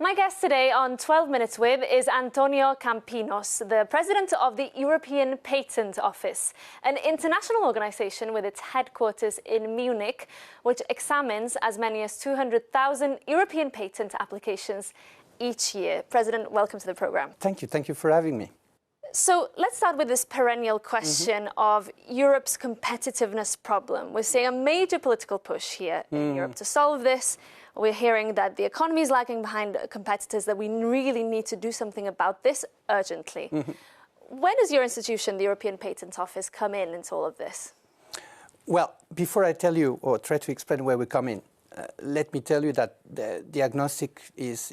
My guest today on 12 Minutes With is Antonio Kampinos, the president of the European Patent Office, an international organization with its headquarters in Munich, which examines as many as 200,000 European patent applications each year. President, welcome to the program. Thank you. Thank you for having me. So let's start with this perennial question of Europe's competitiveness problem. We're seeing a major political push here in Europe to solve this. We're hearing that the economy is lagging behind competitors, that we really need to do something about this urgently. When does your institution, the European Patent Office, come in into all of this? Well, before I tell you or try to explain where we come in, let me tell you that the diagnostic is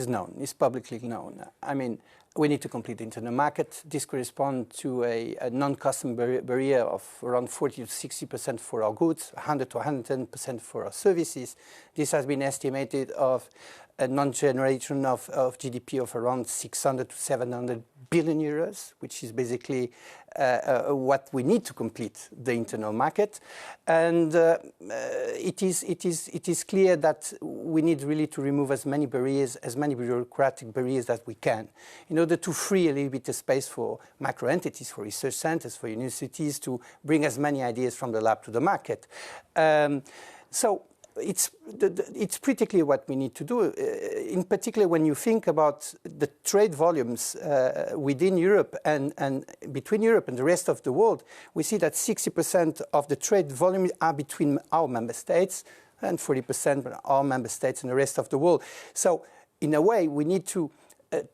known, is publicly known. I mean, we need to complete the internal market. This corresponds to a non-custom barrier of around 40 to 60% for our goods, 100 to 110% for our services. This has been estimated of a non-generation of GDP of around 600 to 700 billion euros, which is basically what we need to complete the internal market. And it is clear that we need really to remove as many barriers, as many bureaucratic barriers as we can, in order to free a little bit of space for macro entities, for research centers, for universities to bring as many ideas from the lab to the market. So it's pretty clear what we need to do. In particular, when you think about the trade volumes within Europe and between Europe and the rest of the world, we see that 60% of the trade volumes are between our member states and 40% between our member states and the rest of the world. So, in a way, we need to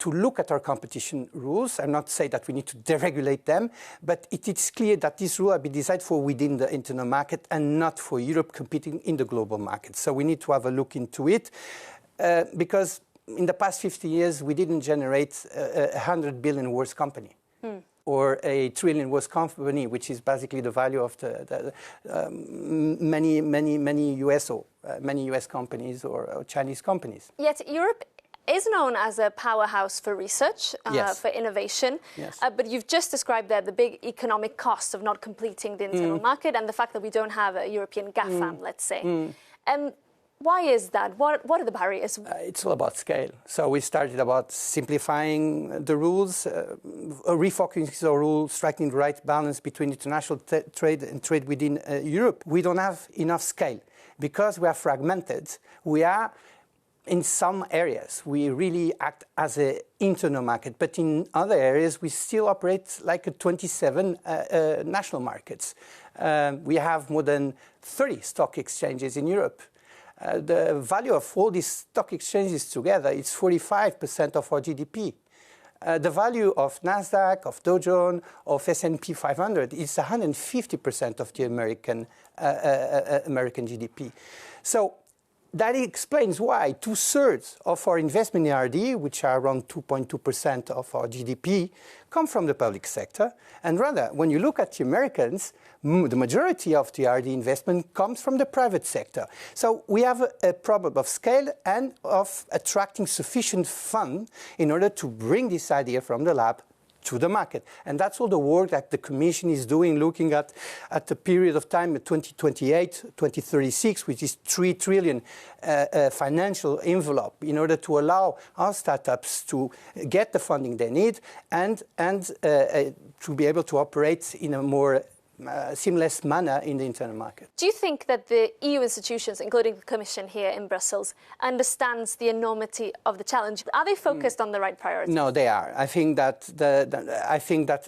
look at our competition rules. I'm not saying that we need to deregulate them, but it is clear that these rules are be designed for within the internal market and not for Europe competing in the global market. So we need to have a look into it because in the past 50 years, we didn't generate a 100 billion worth company. Or a trillion worth company, which is basically the value of many US companies or Chinese companies. Yet Europe is known as a powerhouse for research, for innovation. Yes. But you've just described there the big economic cost of not completing the internal market and the fact that we don't have a European GAFAM, let's say. Why is that? What are the barriers? It's all about scale. So we started about simplifying the rules, refocusing the rules, striking the right balance between international trade and trade within Europe. We don't have enough scale because we are fragmented. We are in some areas, we really act as an internal market, but in other areas, we still operate like a 27 national markets. We have more than 30 stock exchanges in Europe. The value of all these stock exchanges together is 45% of our GDP. The value of NASDAQ, of Dow Jones, of S&P 500 is 150% of the American GDP. So that explains why 2/3 of our investment in R&D, which are around 2.2% of our GDP, come from the public sector. And rather, when you look at the Americans, the majority of the R&D investment comes from the private sector. So we have a problem of scale and of attracting sufficient fund in order to bring this idea from the lab to the market. And that's all the work that the Commission is doing, looking at the period of time, 2028, 2036, which is 3 trillion financial envelope in order to allow our startups to get the funding they need and to be able to operate in a more seamless manner in the internal market. Do you think that the EU institutions, including the Commission here in Brussels, understands the enormity of the challenge? Are they focused on the right priorities? No, they are. I think that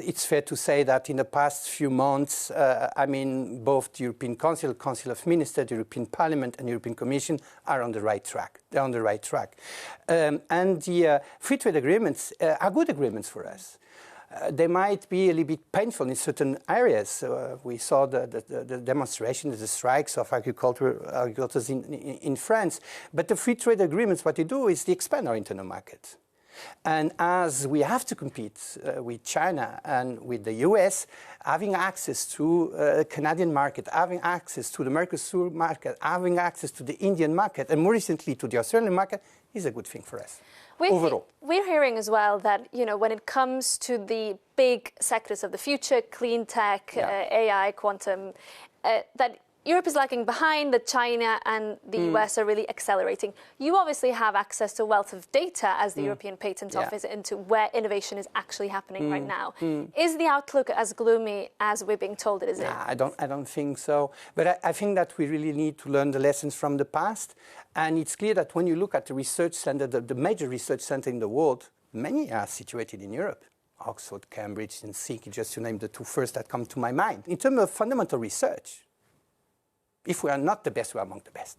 it's fair to say that in the past few months, both the European Council, Council of Ministers, the European Parliament, and the European Commission are on the right track. They're on the right track, and the free trade agreements are good agreements for us. They might be a little bit painful in certain areas. We saw the demonstrations, the strikes of agricultors in France. But the free trade agreements, what they do is they expand our internal market. And as we have to compete with China and with the US, having access to the Canadian market, having access to the Mercosur market, having access to the Indian market, and more recently to the Australian market, is a good thing for us. We're hearing as well that, when it comes to the big sectors of the future, clean tech, AI, quantum, that Europe is lagging behind, that China and the US are really accelerating. You obviously have access to a wealth of data as the European Patent Office into where innovation is actually happening right now. Is the outlook as gloomy as we're being told it is? I don't think so. But I think that we really need to learn the lessons from the past. And it's clear that when you look at the research center, the major research center in the world, many are situated in Europe. Oxford, Cambridge, and Helsinki, just to name the two first that come to my mind. In terms of fundamental research, if we are not the best, we are among the best.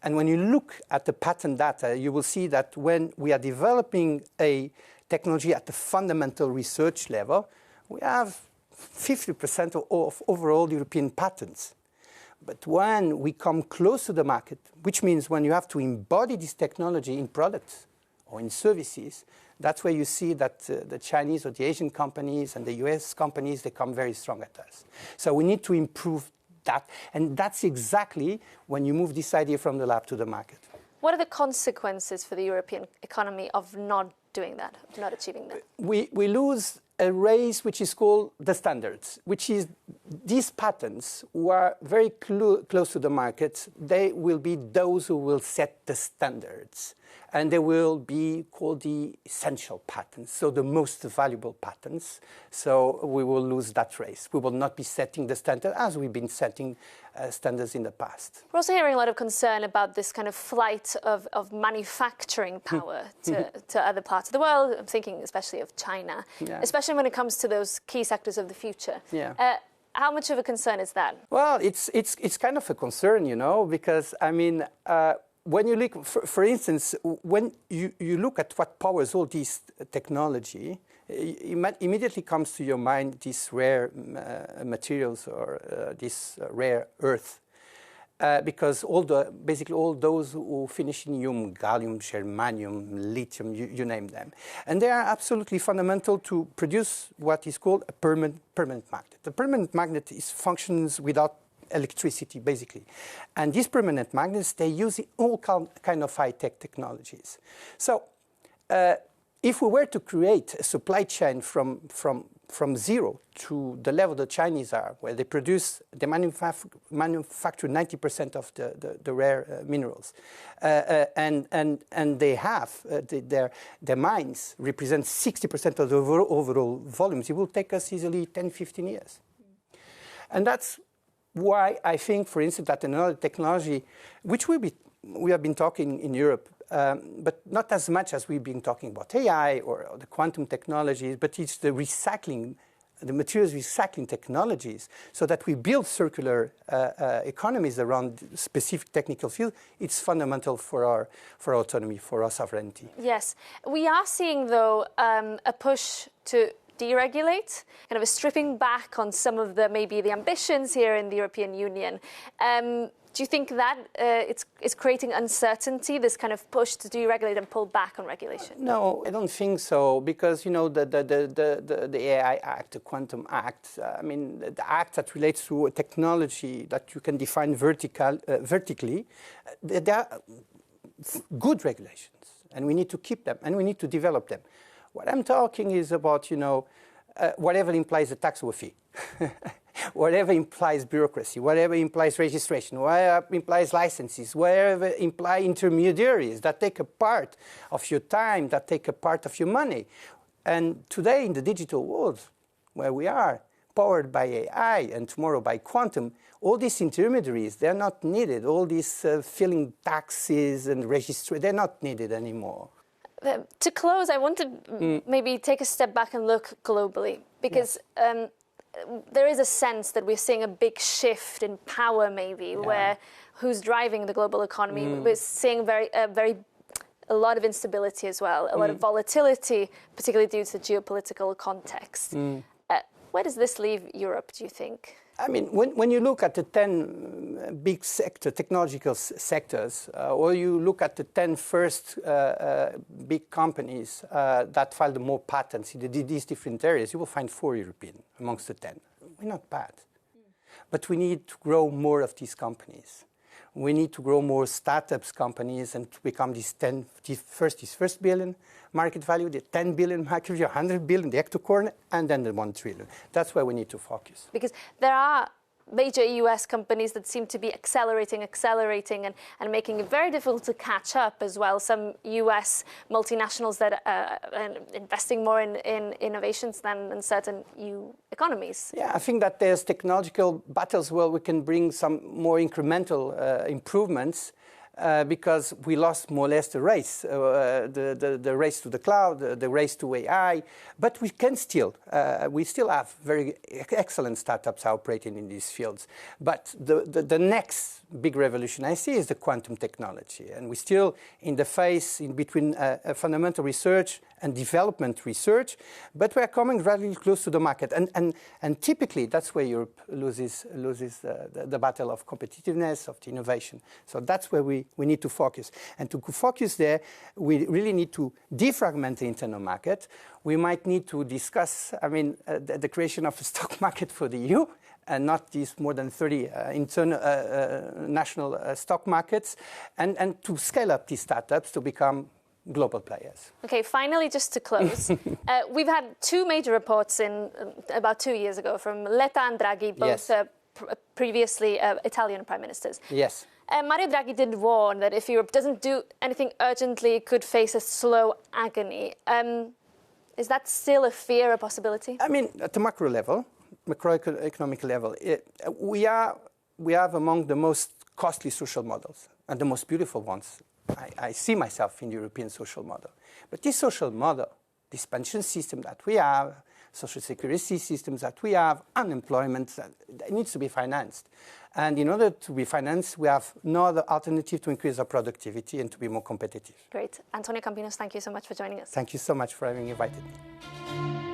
And when you look at the patent data, you will see that when we are developing a technology at the fundamental research level, we have 50% of overall European patents. But when we come close to the market, which means when you have to embody this technology in products or in services, that's where you see that the Chinese or the Asian companies and the US companies, they come very strong at us. So we need to improve that. And that's exactly when you move this idea from the lab to the market. What are the consequences for the European economy of not doing that, of not achieving that? We lose a race which is called the standards, which is these patents who are very close to the market, they will be those who will set the standards. And they will be called the essential patents, so the most valuable patents. So we will lose that race. We will not be setting the standard as we've been setting standards in the past. We're also hearing a lot of concern about this kind of flight of manufacturing power to other parts of the world. I'm thinking especially of China, especially when it comes to those key sectors of the future. How much of a concern is that? Well, it's kind of a concern, you know, because, I mean, when you look, for instance, when you look at what powers all this technology, it immediately comes to your mind these rare materials or this rare earth. Because basically all those who finish in uranium, gallium, germanium, lithium, you name them. And they are absolutely fundamental to produce what is called a permanent magnet. The permanent magnet functions without electricity, basically. And these permanent magnets, they use all kind of high-tech technologies. So if we were to create a supply chain from zero to the level the Chinese are, where they manufacture 90% of the rare minerals, and they have their mines represent 60% of the overall volumes, it will take us easily 10, 15 years. And that's why I think, for instance, that another technology, which we have been talking in Europe, but not as much as we've been talking about AI or the quantum technologies, but it's the recycling, the materials recycling technologies, so that we build circular economies around specific technical fields. It's fundamental for our autonomy, for our sovereignty. Yes. We are seeing, though, a push to deregulate, kind of a stripping back on some of maybe the ambitions here in the European Union. Do you think that it's creating uncertainty, this kind of push to deregulate and pull back on regulation? No, I don't think so, because, you know, the AI Act, the Quantum Act, I mean, the act that relates to a technology that you can define vertically, they are good regulations, and we need to keep them, and we need to develop them. What I'm talking is about, you know, whatever implies a tax or fee. Whatever implies bureaucracy, whatever implies registration, whatever implies licenses, whatever implies intermediaries that take a part of your time, that take a part of your money. And today in the digital world, where we are, powered by AI and tomorrow by quantum, all these intermediaries, they're not needed. All these filling taxes and registration, they're not needed anymore. To close, I want to maybe take a step back and look globally, because there is a sense that we're seeing a big shift in power, maybe, where who's driving the global economy. We're seeing a lot of instability as well, a lot of volatility, particularly due to the geopolitical context. Where does this leave Europe, do you think? I mean, when you look at the 10 big technological sectors, or you look at the 10 first big companies that filed more patents in these different areas, you will find 4 European amongst the 10. We're not bad. But we need to grow more of these companies. We need to grow more startups companies and to become these first billion market value, the 10 billion market value, 100 billion, the hectocorn, and then the 1 trillion. That's where we need to focus. Because there are major US companies that seem to be accelerating, and making it very difficult to catch up as well. Some US multinationals that are investing more in innovations than in certain EU economies. Yeah, I think that there's technological battles where we can bring some more incremental improvements. Because we lost more or less the race, the race to the cloud, the race to AI, but we still have very excellent startups operating in these fields. But the next big revolution I see is the quantum technology, and we're still in the phase in between fundamental research and development research, but we're coming relatively close to the market, and typically that's where Europe loses the battle of competitiveness, of the innovation. So that's where we need to focus, and to focus there, we really need to defragment the internal market. We might need to discuss, the creation of a stock market for the EU, and not these more than 30 internal national stock markets, and to scale up these startups to become global players. Okay, finally, just to close, we've had two major reports in about 2 years ago from Letta and Draghi, both previously Italian prime ministers. Yes. Mario Draghi did warn that if Europe doesn't do anything urgently, it could face a slow agony. Is that still a fear, a possibility? At the macro level, macroeconomic level, we have among the most costly social models and the most beautiful ones. I see myself in the European social model. But this social model, this pension system that we have, social security systems that we have, unemployment, that needs to be financed. And in order to be financed, we have no other alternative to increase our productivity and to be more competitive. Great. Antonio Kampinos, thank you so much for joining us. Thank you so much for having invited me.